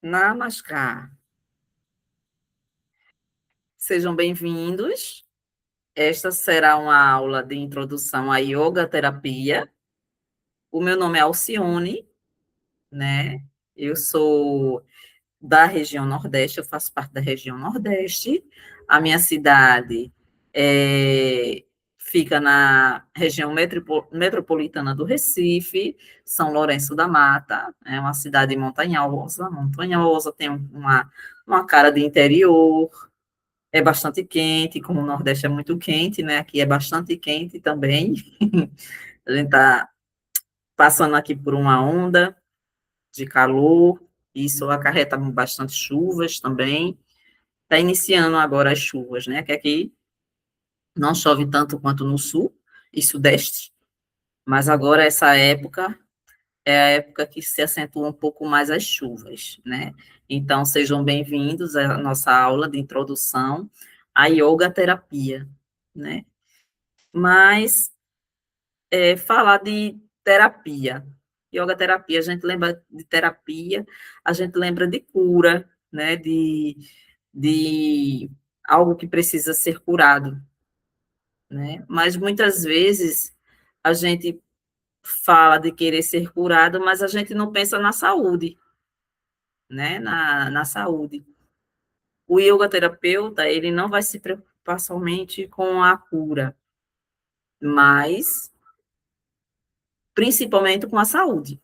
Namaskar. Sejam bem-vindos. Esta será uma aula de introdução à yoga terapia. O meu nome é Alcione, né? Eu sou da região Nordeste, eu faço parte da região Nordeste. A minha cidade fica na região metropolitana do Recife, São Lourenço da Mata, é uma cidade montanhosa. Montanhosa tem uma cara de interior. É bastante quente, como o Nordeste é muito quente, né? Aqui é bastante quente também. A gente está passando aqui por uma onda de calor, isso acarreta bastante chuvas também. Está iniciando agora as chuvas, né? Que aqui não chove tanto quanto no sul e sudeste, mas agora essa época é a época que se acentua um pouco mais as chuvas, né? Então, sejam bem-vindos à nossa aula de introdução à yoga terapia, né? Mas falar de terapia, yoga terapia, a gente lembra de terapia, a gente lembra de cura, né? De algo que precisa ser curado, né? Mas muitas vezes a gente fala de querer ser curado, mas a gente não pensa na saúde, né? Na saúde. O yoga terapeuta, ele não vai se preocupar somente com a cura, mas principalmente com a saúde,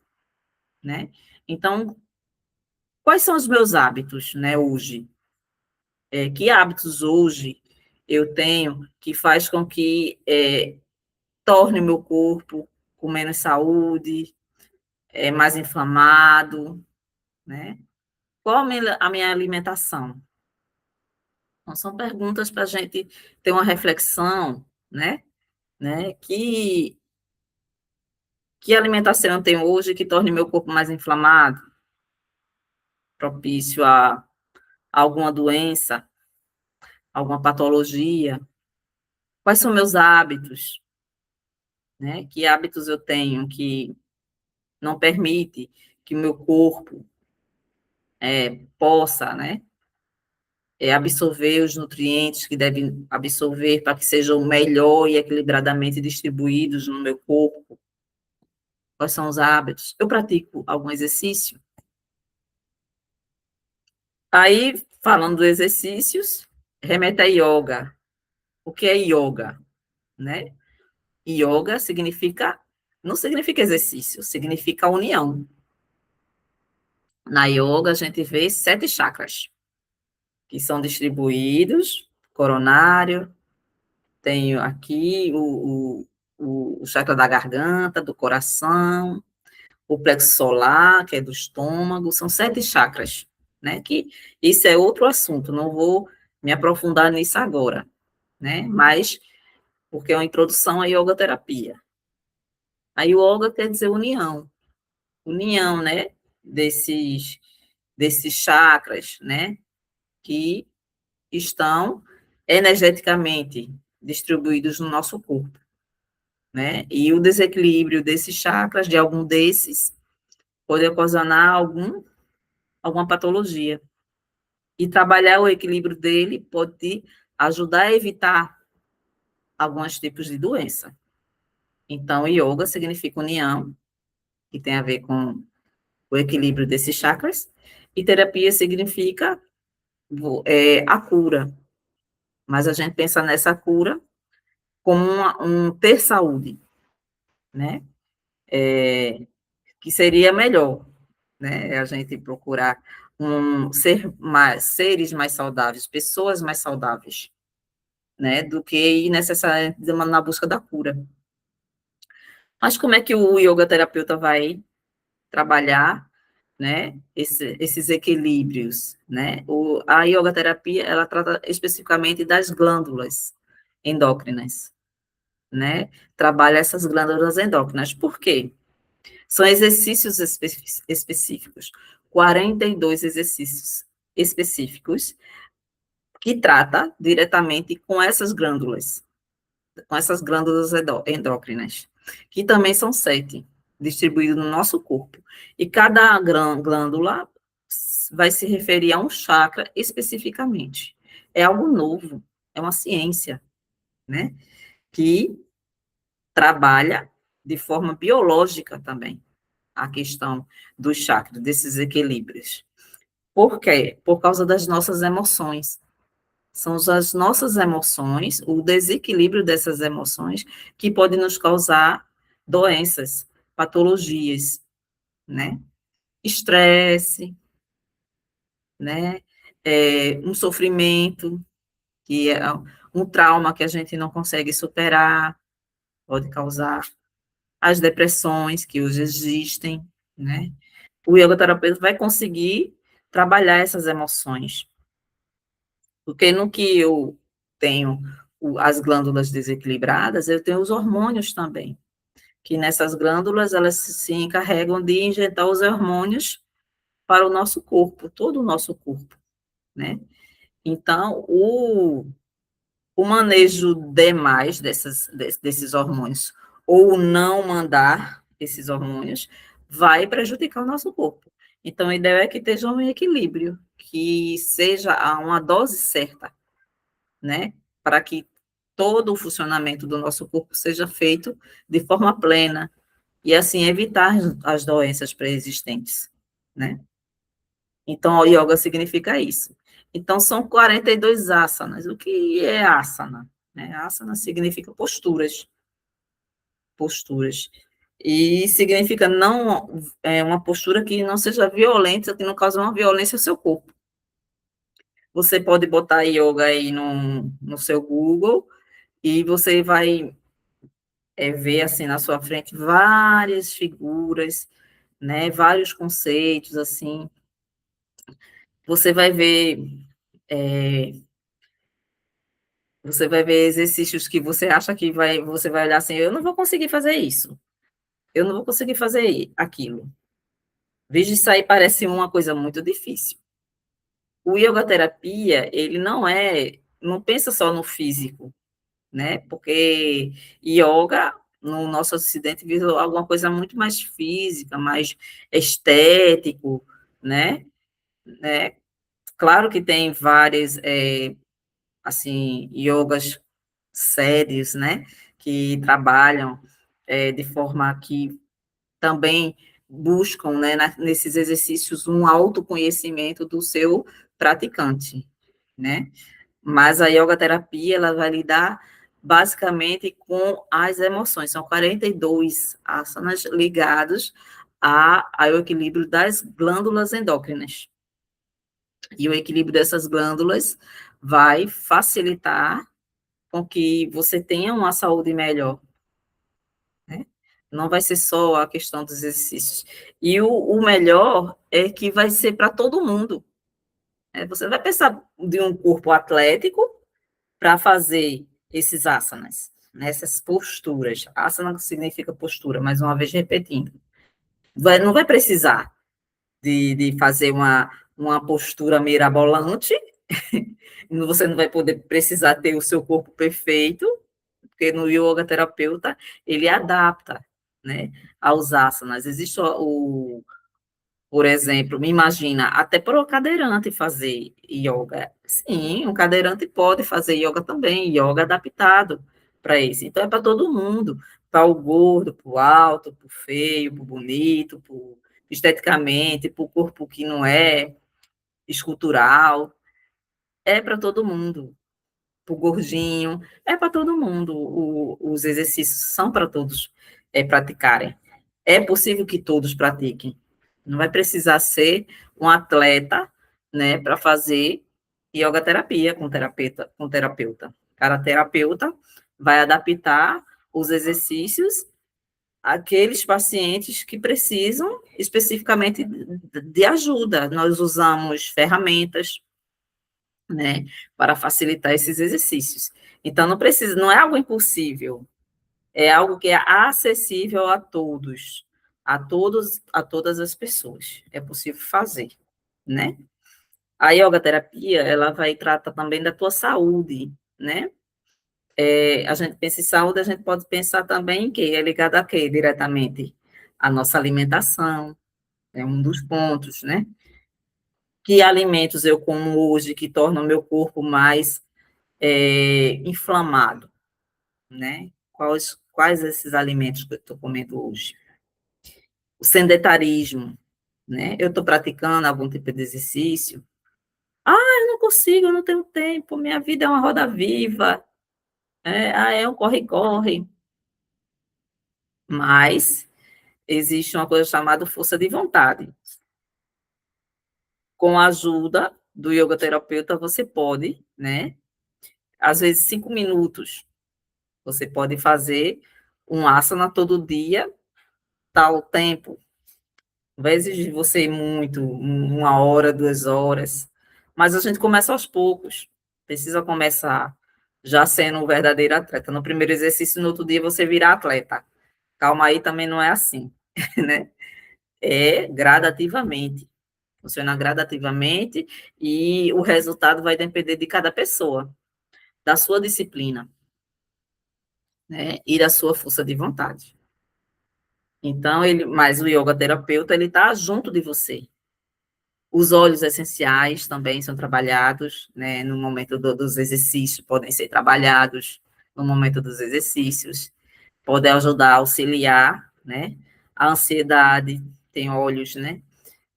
né? Então, quais são os meus hábitos, né, hoje? Que hábitos hoje eu tenho que faz com que torne o meu corpo com menos saúde, mais inflamado, né? Qual a minha alimentação? Então, são perguntas para a gente ter uma reflexão, né? Que alimentação eu tenho hoje que torne meu corpo mais inflamado, propício a alguma doença, alguma patologia? Quais são meus hábitos, né? Que hábitos eu tenho que não permite que o meu corpo possa, né? Absorver os nutrientes que devem absorver para que sejam melhor e equilibradamente distribuídos no meu corpo. Quais são os hábitos? Eu pratico algum exercício. Aí, falando dos exercícios, remete a yoga. O que é yoga, né? Yoga significa, não significa exercício, significa união. Na yoga, a gente vê 7 chakras, que são distribuídos, coronário, tenho aqui o chakra da garganta, do coração, o plexo solar, que é do estômago, são 7 chakras, né? Que isso é outro assunto, não vou me aprofundar nisso agora, né? Mas, porque é uma introdução à yoga terapia. A yoga quer dizer união, né? Desses chakras, né? Que estão energeticamente distribuídos no nosso corpo, né? E o desequilíbrio desses chakras, de algum desses, pode ocasionar alguma patologia. E trabalhar o equilíbrio dele pode ajudar a evitar alguns tipos de doença. Então, yoga significa união, que tem a ver com o equilíbrio desses chakras, e terapia significa a cura. Mas a gente pensa nessa cura como ter saúde, né? Que seria melhor, né? A gente procurar seres mais saudáveis, pessoas mais saudáveis, né? Do que ir necessariamente na busca da cura. Mas como é que o yoga terapeuta vai trabalhar, né? Esses equilíbrios, né? A yoga terapia, ela trata especificamente das glândulas endócrinas, né? Trabalha essas glândulas endócrinas. Por quê? São exercícios específicos, 42 exercícios específicos que trata diretamente com essas glândulas endócrinas, que também são 7, distribuídas no nosso corpo. E cada glândula vai se referir a um chakra especificamente. É algo novo, é uma ciência, né? Que trabalha de forma biológica também a questão dos chakras, desses equilíbrios. Por quê? Por causa das nossas emoções. São as nossas emoções, o desequilíbrio dessas emoções, que pode nos causar doenças, patologias, né? Estresse, né? Um sofrimento, que é um trauma que a gente não consegue superar, pode causar as depressões que hoje existem, né? O yoga terapeuta vai conseguir trabalhar essas emoções, porque no que eu tenho as glândulas desequilibradas, eu tenho os hormônios também, que nessas glândulas elas se encarregam de injetar os hormônios para o nosso corpo, todo o nosso corpo, né? Então, o manejo demais desses hormônios, ou não mandar esses hormônios, vai prejudicar o nosso corpo. Então, a ideia é que esteja um equilíbrio, que seja uma dose certa, né? Para que todo o funcionamento do nosso corpo seja feito de forma plena, e assim evitar as doenças pré-existentes, né? Então, o yoga significa isso. Então, são 42 asanas. O que é asana? Asana significa posturas, posturas. E significa não uma postura que não seja violenta, que não cause uma violência ao seu corpo. Você pode botar yoga aí no seu Google e você vai ver assim na sua frente várias figuras, né, vários conceitos assim. Você vai ver é, Você vai ver exercícios que você acha que você vai olhar assim, eu não vou conseguir fazer isso, eu não vou conseguir fazer aquilo. Veja, isso aí parece uma coisa muito difícil. O yoga terapia, ele não pensa só no físico, né? Porque yoga, no nosso ocidente, visa alguma coisa muito mais física, mais estético, né? né? Claro que tem várias, assim, yogas sérios, né, que trabalham de forma que também buscam, né, nesses exercícios, um autoconhecimento do seu praticante, né? Mas a yoga terapia, ela vai lidar basicamente com as emoções. São 42 asanas ligados ao equilíbrio das glândulas endócrinas. E o equilíbrio dessas glândulas vai facilitar com que você tenha uma saúde melhor, né? Não vai ser só a questão dos exercícios. E o melhor é que vai ser para todo mundo. Você vai pensar de um corpo atlético para fazer esses asanas, nessas posturas. Asana significa postura, mais uma vez repetindo. Não vai precisar de fazer uma postura mirabolante, você não vai poder precisar ter o seu corpo perfeito, porque no yoga terapeuta ele adapta, né, aos asanas. Existe por exemplo, me imagina, até para o cadeirante fazer yoga. Sim, um cadeirante pode fazer yoga também, yoga adaptado para isso. Então, é para todo mundo, para o gordo, para o alto, para o feio, para o bonito, esteticamente, para o corpo que não é escultural, é para todo mundo. Para o gordinho, é para todo mundo. Os exercícios são para todos praticarem. É possível que todos pratiquem. Não vai precisar ser um atleta, né, para fazer yoga terapia com terapeuta. Cada terapeuta vai adaptar os exercícios àqueles pacientes que precisam especificamente de ajuda. Nós usamos ferramentas, né, para facilitar esses exercícios. Então, não é algo impossível, é algo que é acessível a todas as pessoas. É possível fazer, né? A yoga terapia, ela vai tratar também da tua saúde, né? A gente pensa em saúde, a gente pode pensar também em quê? É ligado a quê, diretamente? A nossa alimentação, é um dos pontos, né? Que alimentos eu como hoje que tornam o meu corpo mais inflamado, né? Quais esses alimentos que eu estou comendo hoje? O sedentarismo, né? Eu estou praticando algum tipo de exercício. Ah, eu não consigo, eu não tenho tempo, minha vida é uma roda viva, é um corre-corre. Mas existe uma coisa chamada força de vontade. Com a ajuda do yoga terapeuta, você pode, né? Às vezes, 5 minutos, você pode fazer um asana todo dia, tal tempo. Não vai exigir você muito, 1 hora, 2 horas. Mas a gente começa aos poucos. Precisa começar já sendo um verdadeiro atleta. No primeiro exercício, no outro dia, você virar atleta. Calma aí, também não é assim, né? É gradativamente. Funciona gradativamente e o resultado vai depender de cada pessoa, da sua disciplina, né? E da sua força de vontade. Então, mas o yoga terapeuta, ele está junto de você. Os óleos essenciais também são trabalhados, né? No momento dos exercícios, podem ser trabalhados no momento dos exercícios, pode ajudar a auxiliar, né? A ansiedade, tem óleos, né?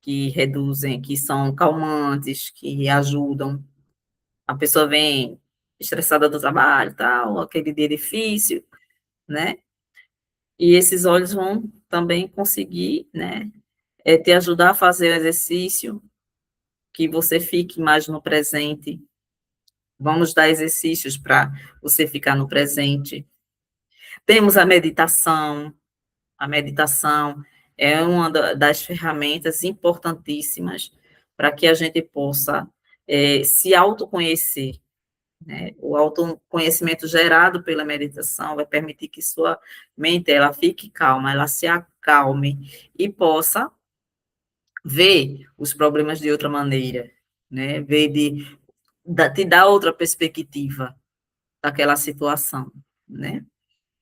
Que reduzem, que são calmantes, que ajudam. A pessoa vem estressada do trabalho, tal, aquele dia difícil, né? E esses óleos vão também conseguir, né? Te ajudar a fazer o exercício, que você fique mais no presente. Vamos dar exercícios para você ficar no presente. Temos a meditação. A meditação é uma das ferramentas importantíssimas para que a gente possa se autoconhecer, né? O autoconhecimento gerado pela meditação vai permitir que sua mente ela fique calma, ela se acalme e possa ver os problemas de outra maneira, né? Te dar outra perspectiva daquela situação, né?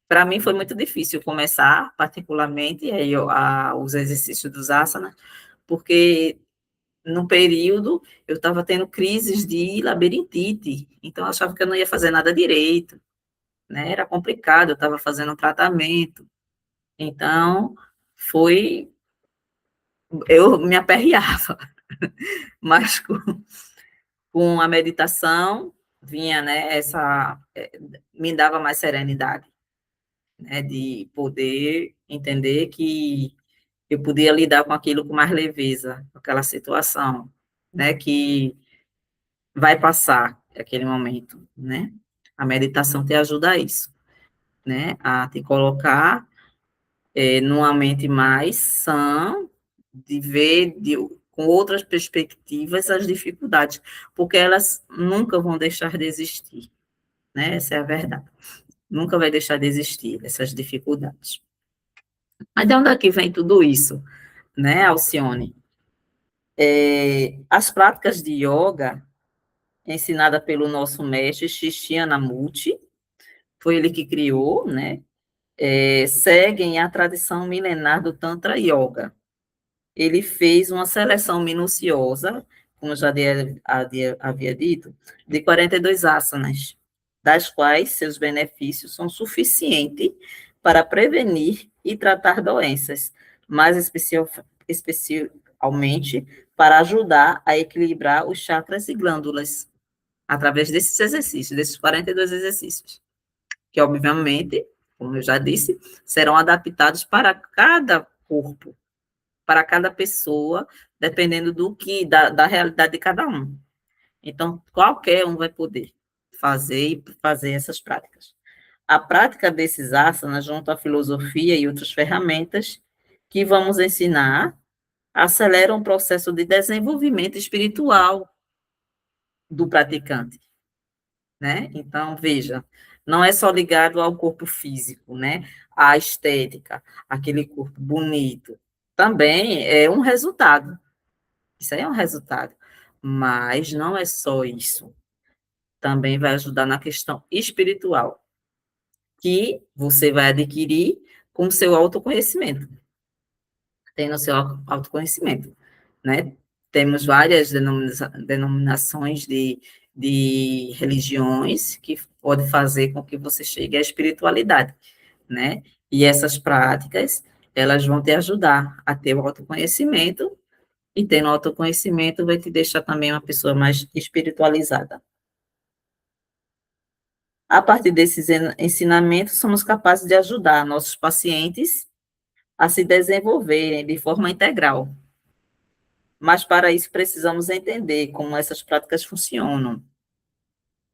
Para mim foi muito difícil começar, particularmente, aí os exercícios dos asanas, porque no período eu estava tendo crises de labirintite, então eu achava que eu não ia fazer nada direito, né? Era complicado, eu estava fazendo um tratamento, então foi, eu me aperreava, mas com a meditação vinha, né, me dava mais serenidade, né, de poder entender que eu podia lidar com aquilo com mais leveza, com aquela situação, né, que vai passar aquele momento, né? A meditação te ajuda a isso, né? A te colocar numa mente mais sã, de ver com outras perspectivas as dificuldades, porque elas nunca vão deixar de existir, né? Essa é a verdade. Nunca vai deixar de existir essas dificuldades. Mas de onde é que vem tudo isso, né, Alcione? As práticas de yoga, ensinada pelo nosso mestre Krishnamurti, foi ele que criou, né? Seguem a tradição milenar do Tantra Yoga. Ele fez uma seleção minuciosa, como eu já havia dito, de 42 asanas, das quais seus benefícios são suficientes para prevenir e tratar doenças, mais especialmente para ajudar a equilibrar os chakras e glândulas, através desses exercícios, desses 42 exercícios, que obviamente, como eu já disse, serão adaptados para cada corpo, para cada pessoa, dependendo da realidade de cada um. Então, qualquer um vai poder fazer essas práticas. A prática desses asanas, junto à filosofia e outras ferramentas que vamos ensinar, acelera um processo de desenvolvimento espiritual do praticante, né? Então, veja, não é só ligado ao corpo físico, né? À estética, aquele corpo bonito. Também é um resultado. Isso aí é um resultado. Mas não é só isso. Também vai ajudar na questão espiritual, que você vai adquirir com o seu autoconhecimento. Tendo o seu autoconhecimento, né? Temos várias denominações de religiões que pode fazer com que você chegue à espiritualidade, né? E essas práticas, elas vão te ajudar a ter o autoconhecimento, e tendo autoconhecimento vai te deixar também uma pessoa mais espiritualizada. A partir desses ensinamentos, somos capazes de ajudar nossos pacientes a se desenvolverem de forma integral. Mas para isso precisamos entender como essas práticas funcionam.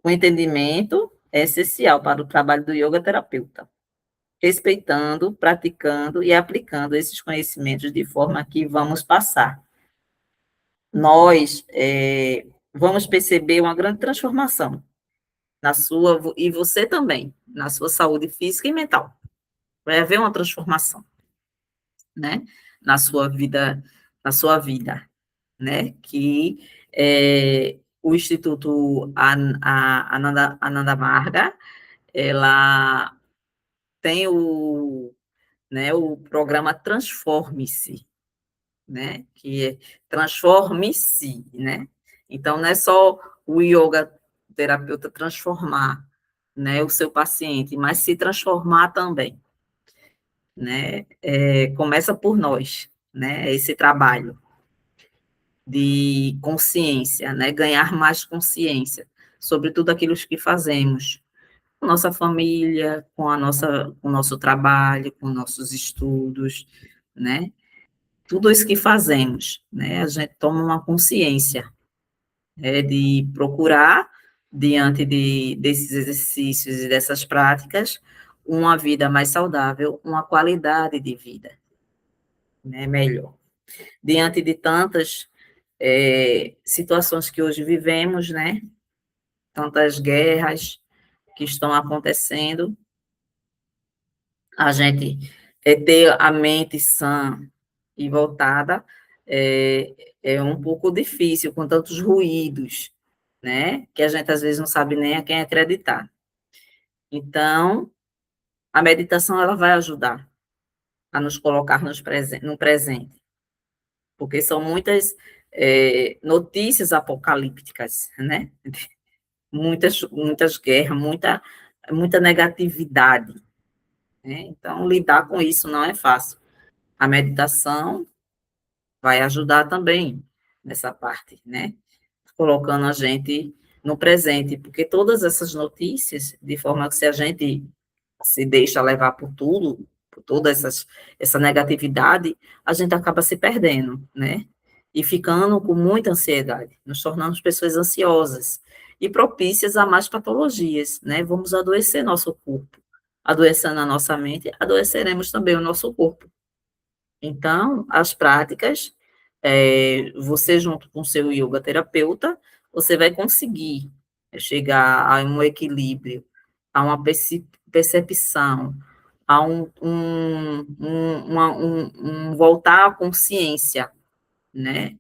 O entendimento é essencial para o trabalho do yoga terapeuta, respeitando, praticando e aplicando esses conhecimentos de forma que vamos passar. Nós vamos perceber uma grande transformação na sua, e você também, na sua saúde física e mental. Vai haver uma transformação, né, na sua vida, né, que o Instituto Ananda Marga, ela tem o programa Transforme-se, né, que é transforme-se, né, então não é só o yoga terapeuta transformar, né, o seu paciente, mas se transformar também, né, começa por nós, né, esse trabalho de consciência, né, ganhar mais consciência sobre tudo aquilo que fazemos, com nossa família, com o nosso trabalho, com nossos estudos, né, tudo isso que fazemos, né, a gente toma uma consciência, de procurar, diante desses exercícios e dessas práticas, uma vida mais saudável, uma qualidade de vida, né, melhor. Diante de tantas situações que hoje vivemos, né, tantas guerras que estão acontecendo, a gente ter a mente sã e voltada é um pouco difícil, com tantos ruídos, né, que a gente às vezes não sabe nem a quem acreditar. Então, a meditação ela vai ajudar a nos colocar no presente, porque são muitas notícias apocalípticas, né, muitas guerras, muita negatividade, né, então lidar com isso não é fácil. A meditação vai ajudar também nessa parte, né? Colocando a gente no presente, porque todas essas notícias, de forma que se a gente se deixa levar por tudo, por toda essa negatividade, a gente acaba se perdendo, né? E ficando com muita ansiedade, nos tornamos pessoas ansiosas e propícias a mais patologias, né? Vamos adoecer nosso corpo. Adoecendo a nossa mente, adoeceremos também o nosso corpo. Então, as práticas, você junto com o seu yoga terapeuta, você vai conseguir chegar a um equilíbrio, a uma percepção, a um voltar à consciência, né?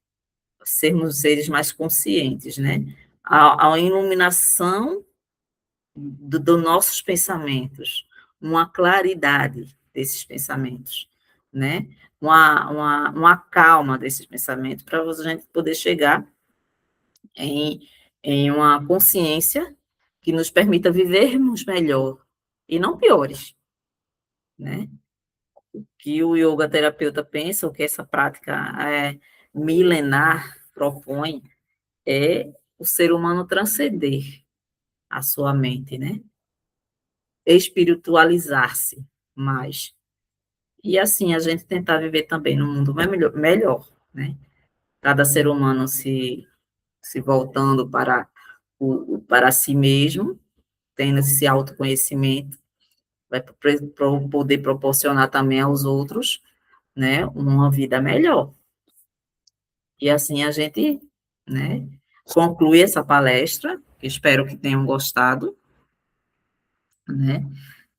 Sermos seres mais conscientes, né? A iluminação dos nossos pensamentos, uma claridade desses pensamentos, né? Uma calma desses pensamentos, para a gente poder chegar em, em uma consciência que nos permita vivermos melhor e não piores, né? O que o yoga terapeuta pensa, o que essa prática milenar propõe, é o ser humano transcender a sua mente, né? Espiritualizar-se mais. E assim a gente tentar viver também num mundo melhor, né? Cada ser humano se voltando para si mesmo, tendo esse autoconhecimento, vai poder proporcionar também aos outros, né, uma vida melhor. E assim a gente, né, conclui essa palestra, que espero que tenham gostado, né,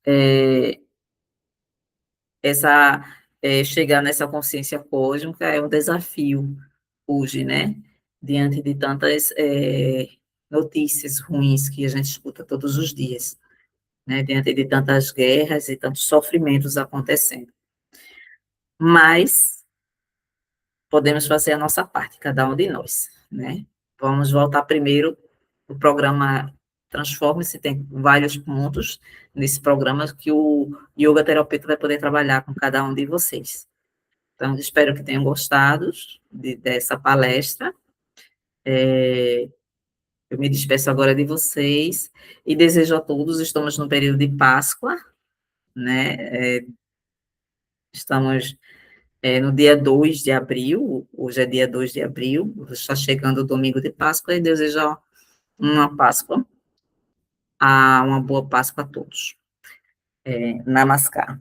é, chegar nessa consciência cósmica é um desafio hoje, né? Diante de tantas notícias ruins que a gente escuta todos os dias, né? Diante de tantas guerras e tantos sofrimentos acontecendo. Mas podemos fazer a nossa parte, cada um de nós, né? Vamos voltar primeiro, o programa Transforme-se, tem vários pontos nesse programa que o yoga terapeuta vai poder trabalhar com cada um de vocês. Então, espero que tenham gostado dessa palestra. Eu me despeço agora de vocês e desejo a todos, estamos no período de Páscoa, né? Estamos no dia 2 de abril, hoje é dia 2 de abril, está chegando o domingo de Páscoa, e desejo uma Páscoa, uma boa Páscoa a todos. Namaskar.